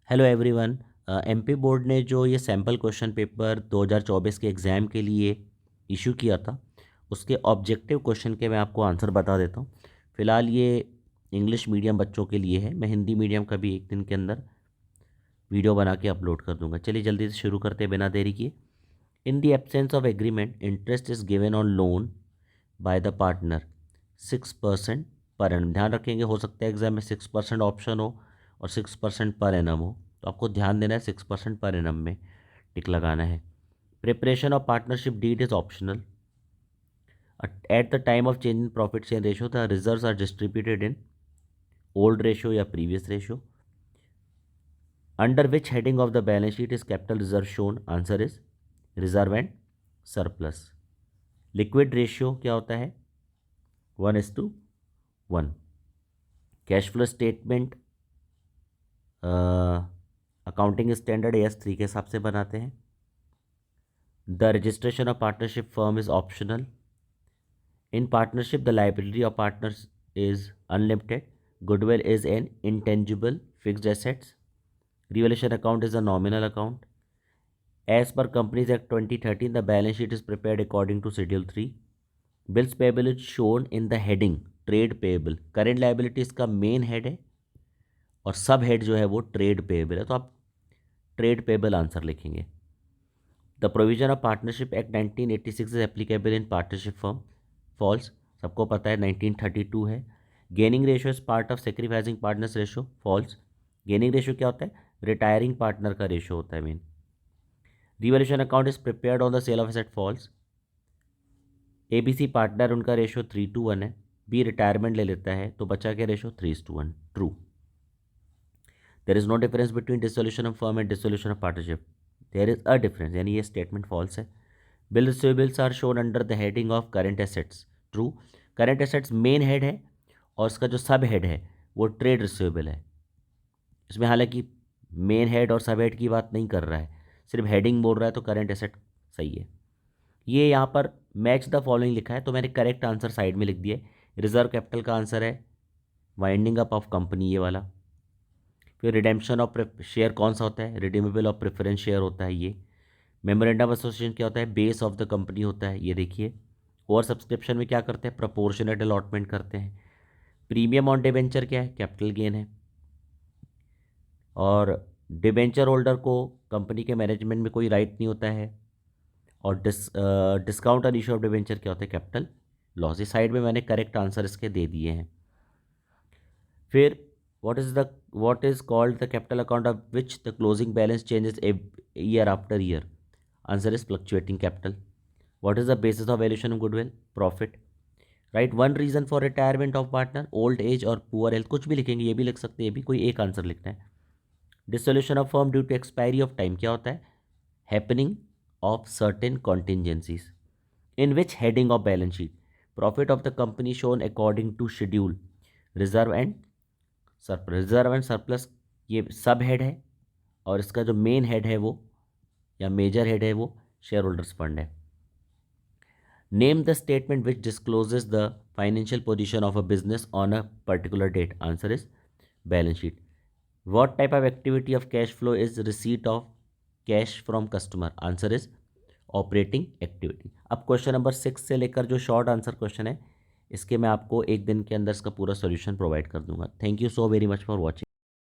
Hello everyone. MP board ने जो ये सैम्पल क्वेश्चन पेपर 2024 के एग्ज़ाम के लिए इशू किया था, उसके ऑब्जेक्टिव क्वेश्चन के मैं आपको आंसर बता देता हूँ। फ़िलहाल ये इंग्लिश मीडियम बच्चों के लिए है। मैं हिंदी मीडियम का भी एक दिन के अंदर वीडियो बना के अपलोड कर दूंगा। चलिए जल्दी से शुरू करते हैं बिना देरी किए। In the absence of agreement, interest is given on loan by the partner 6% per annum. ध्यान रखेंगे, हो सकता है एग्जाम में 6% ऑप्शन हो और 6% पर एनम हो, तो आपको ध्यान देना है 6% पर एनम में टिक लगाना है। Preparation of partnership deed is optional. At the time of change in profit share ratio the reserves are distributed in old ratio या previous ratio. Under which heading of the balance sheet is capital reserve shown? Answer is reserve and surplus. Liquid ratio क्या होता है? 1:1। Cash flow statement accounting standard AS3 के हिसाब से बनाते हैं। The registration of partnership firm is optional. In partnership the liability of partners is unlimited. Goodwill is an intangible fixed assets. Revaluation account is a nominal account. As per companies act 2013 the balance sheet is prepared according to schedule 3। Bills payable is shown in the heading trade payable. Current liability इसका main head है और सब head जो है वो trade payable है, तो आप ट्रेड पेबल आंसर लिखेंगे। The provision of partnership act 1986 is applicable in partnership firm. False. सबको पता है 1932 है। Gaining ratio is part of sacrificing partners ratio. False. Gaining ratio क्या होता है? रिटायरिंग पार्टनर का रेशियो होता है main. Revaluation account is prepared on the sale of asset. False. ABC partner उनका रेशियो 3:1 है। बी रिटायरमेंट ले लेता है तो बचा क्या ratio? 3:1। True. There is no difference between dissolution of firm and dissolution of partnership. There is a difference, यानी ये स्टेटमेंट फॉल्स है। Bill receivables are shown under the heading of current assets. True. Current assets main head है और इसका जो सब head है वो ट्रेड रिसीवेबल है। इसमें हालांकि मेन हेड और सब हेड की बात नहीं कर रहा है, सिर्फ हेडिंग बोल रहा है, तो करेंट एसेट सही है। ये यहाँ पर मैच द फॉलोइंग लिखा है तो मैंने करेक्ट आंसर साइड में लिख दिया है। रिजर्व कैपिटल का आंसर है वाइंडिंग अप ऑफ कंपनी, ये वाला। फिर रिडेम्पशन ऑफ शेयर कौन सा होता है? रिडीमेबल ऑफ प्रेफरेंस शेयर होता है ये। मेमोरेंडम एसोसिएशन क्या होता है? बेस ऑफ द कंपनी होता है, ये देखिए। ओवर सब्सक्रिप्शन में क्या करते हैं? प्रोपोर्शनेट अलॉटमेंट करते हैं। प्रीमियम ऑन डिबेंचर क्या है? कैपिटल गेन है। और डिबेंचर होल्डर को कंपनी के मैनेजमेंट में कोई राइट नहीं होता है। और discount on issue of debenture क्या होता है? Capital loss. इस साइड में मैंने करेक्ट आंसर इसके दे दिए हैं। फिर what is called the capital account of which the closing balance changes year after year? Answer is fluctuating capital. What is the basis of valuation of goodwill? Profit. Right. One reason for retirement of partner: old age और poor health। कुछ भी लिखेंगे, ये भी लिख सकते हैं, ये भी कोई एक आंसर लिखना है। Dissolution of firm due to expiry of time क्या होता है? Happening of certain contingencies. In which heading of balance sheet? Profit of the company shown according to schedule. Reserve and surplus. Reserve and surplus ये सब head है और इसका जो main head है वो या मेजर हेड है वो शेयर होल्डर्स फंड है। Name the statement which discloses the financial position of a business on a particular date. Answer is balance sheet. What type of activity of cash flow is receipt of cash from customer? Answer is operating activity. अब question number 6 से लेकर जो short answer question है, इसके मैं आपको एक दिन के अंदर इसका पूरा सॉल्यूशन प्रोवाइड कर दूंगा। Thank you so very much for watching.